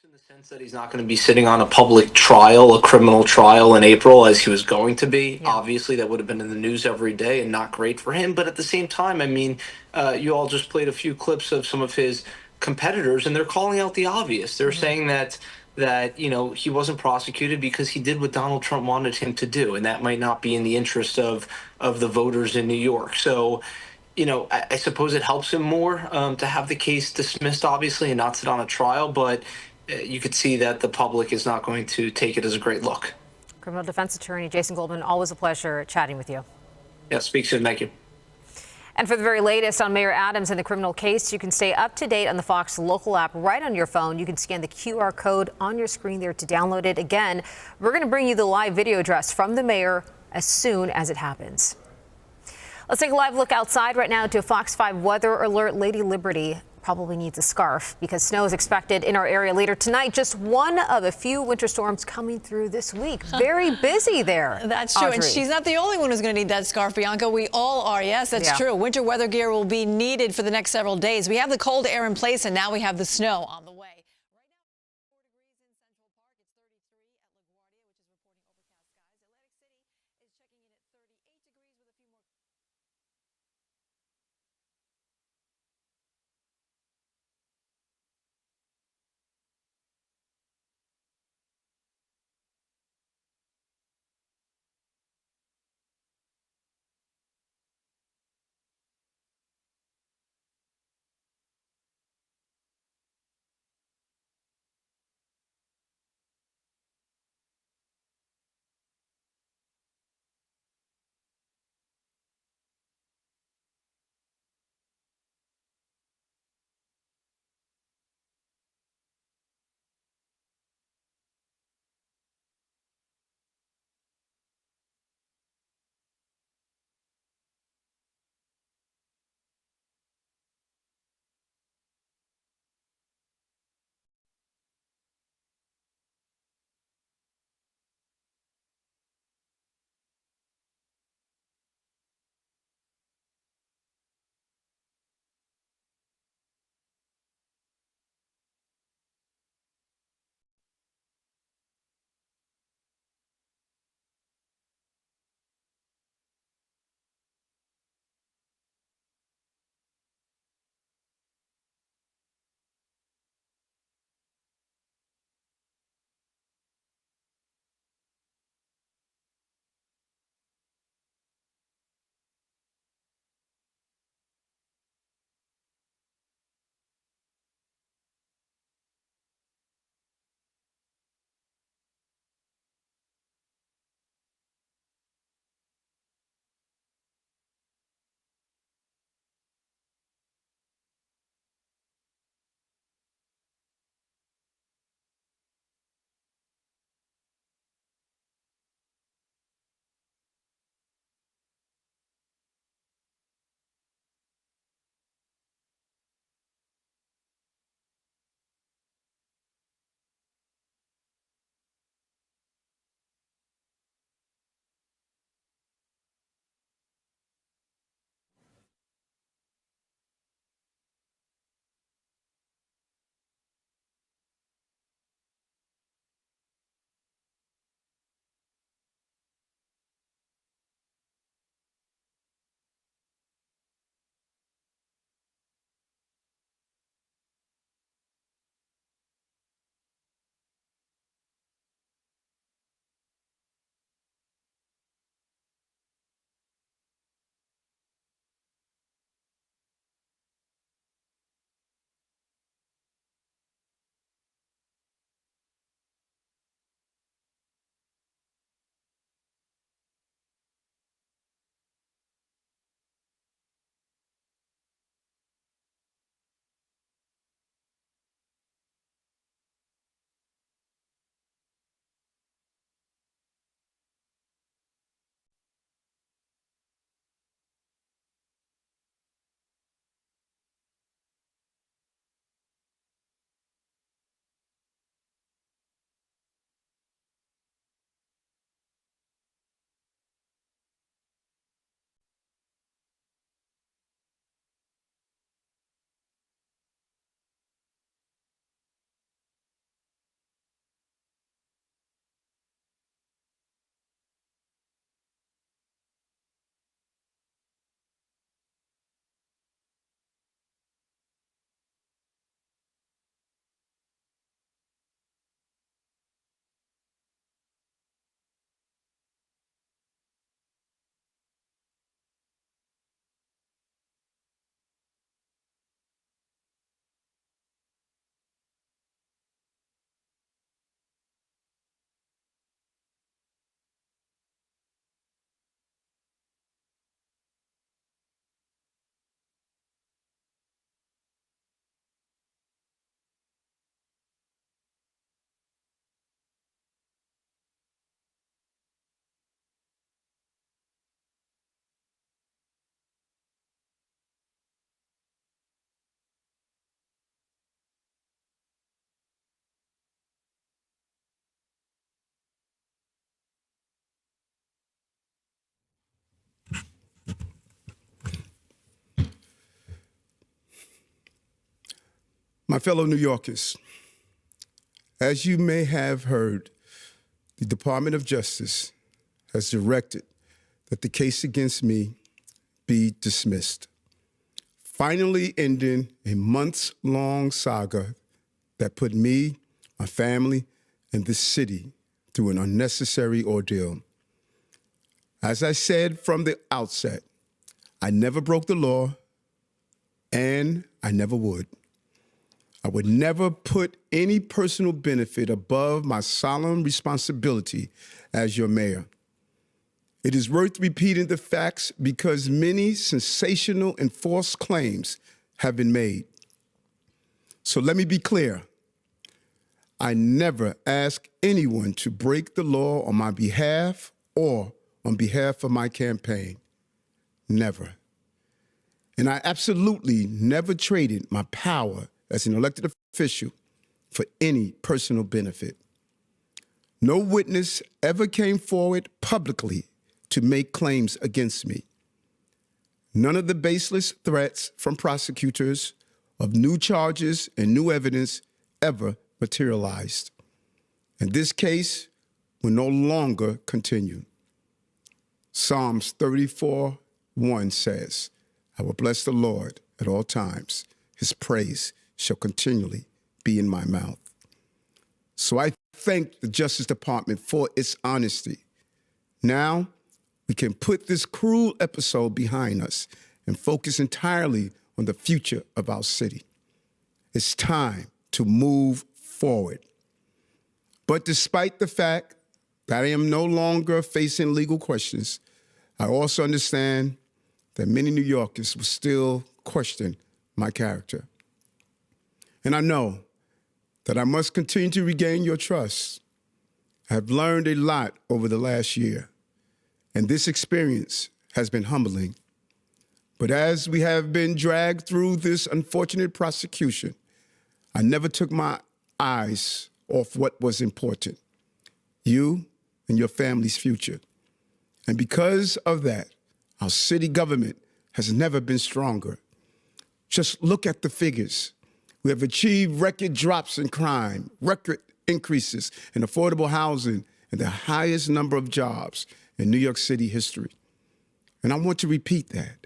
in the sense that he's not going to be sitting on a public trial, a criminal trial in April, as he was going to be. Yeah. Obviously, that would have been in the news every day and not great for him. But at the same time, I mean, you all just played a few clips of some of his competitors, and they're calling out the obvious. They're saying that he wasn't prosecuted because he did what Donald Trump wanted him to do, and that might not be in the interest of the voters in New York. So I suppose it helps him more to have the case dismissed, obviously, and not sit on a trial. But you could see that the public is not going to take it as a great look. Criminal defense attorney Jason Goldman, always a pleasure chatting with you. Yeah, speak soon. Thank you. And for the very latest on Mayor Adams and the criminal case, you can stay up to date on the Fox local app right on your phone. You can scan the QR code on your screen there to download it. Again, we're going to bring you the live video address from the mayor as soon as it happens. Let's take a live look outside right now to a Fox 5 weather alert. Lady Liberty probably needs a scarf because snow is expected in our area later tonight. Just one of a few winter storms coming through this week. Very busy there. That's true. Audrey. And she's not the only one who's going to need that scarf, Bianca. We all are. Yes, that's true. Winter weather gear will be needed for the next several days. We have the cold air in place, and now we have the snow on the way. My fellow New Yorkers, as you may have heard, the Department of Justice has directed that the case against me be dismissed, finally ending a months-long saga that put me, my family, and this city through an unnecessary ordeal. As I said from the outset, I never broke the law, and I never would. I would never put any personal benefit above my solemn responsibility as your mayor. It is worth repeating the facts because many sensational and false claims have been made. So let me be clear. I never ask anyone to break the law on my behalf or on behalf of my campaign. Never. And I absolutely never traded my power as an elected official for any personal benefit. No witness ever came forward publicly to make claims against me. None of the baseless threats from prosecutors of new charges and new evidence ever materialized. And this case will no longer continue. Psalms 34:1 says, I will bless the Lord at all times. His praise shall continually be in my mouth. So I thank the Justice Department for its honesty. Now we can put this cruel episode behind us and focus entirely on the future of our city. It's time to move forward. But despite the fact that I am no longer facing legal questions, I also understand that many New Yorkers will still question my character. And I know that I must continue to regain your trust. I have learned a lot over the last year, and this experience has been humbling. But as we have been dragged through this unfortunate prosecution, I never took my eyes off what was important, you and your family's future. And because of that, our city government has never been stronger. Just look at the figures. We have achieved record drops in crime, record increases in affordable housing, and the highest number of jobs in New York City history. And I want to repeat that.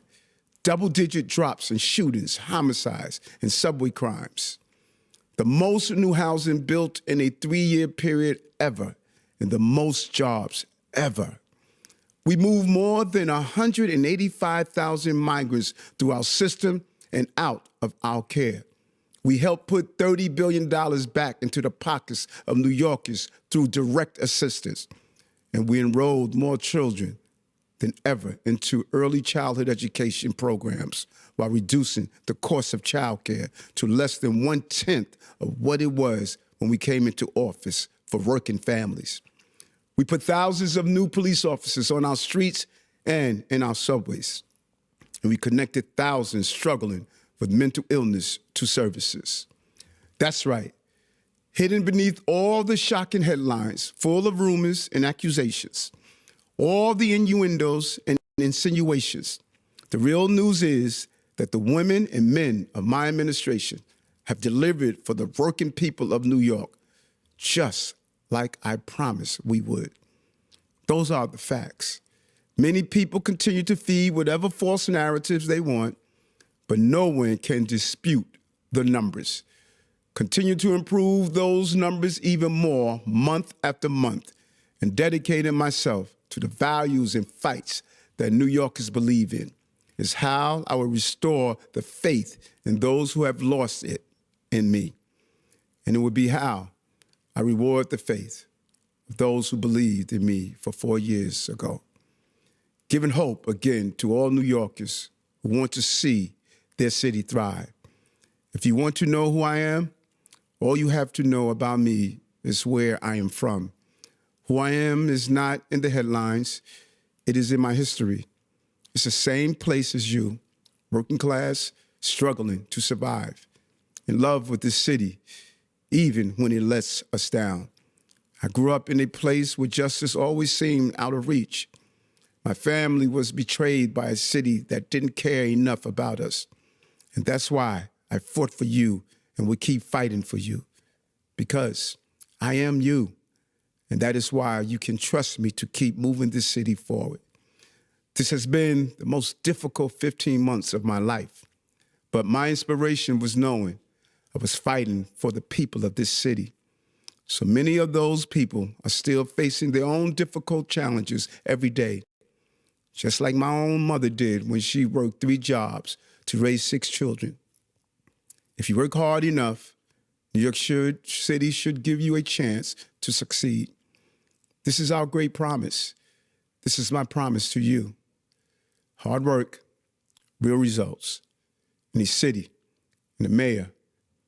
Double-digit drops in shootings, homicides, and subway crimes. The most new housing built in a 3-year period ever, and the most jobs ever. We moved more than 185,000 migrants through our system and out of our care. We helped put $30 billion back into the pockets of New Yorkers through direct assistance. And we enrolled more children than ever into early childhood education programs while reducing the cost of childcare to less than 1/10 of what it was when we came into office for working families. We put thousands of new police officers on our streets and in our subways. And we connected thousands struggling with mental illness to services. That's right. Hidden beneath all the shocking headlines, full of rumors and accusations, all the innuendos and insinuations, the real news is that the women and men of my administration have delivered for the working people of New York, just like I promised we would. Those are the facts. Many people continue to feed whatever false narratives they want, but no one can dispute the numbers. Continue to improve those numbers even more month after month and dedicating myself to the values and fights that New Yorkers believe in is how I will restore the faith in those who have lost it in me. And it would be how I reward the faith of those who believed in me for 4 years ago. Giving hope again to all New Yorkers who want to see their city thrive. If you want to know who I am, all you have to know about me is where I am from. Who I am is not in the headlines. It is in my history. It's the same place as you, working class, struggling to survive, in love with this city, even when it lets us down. I grew up in a place where justice always seemed out of reach. My family was betrayed by a city that didn't care enough about us. And that's why I fought for you and will keep fighting for you because I am you. And that is why you can trust me to keep moving this city forward. This has been the most difficult 15 months of my life, but my inspiration was knowing I was fighting for the people of this city. So many of those people are still facing their own difficult challenges every day, just like my own mother did when she worked 3 jobs to raise 6 children. If you work hard enough, New York City should give you a chance to succeed. This is our great promise. This is my promise to you. Hard work, real results. In a city, and a mayor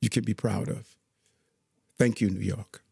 you can be proud of. Thank you, New York.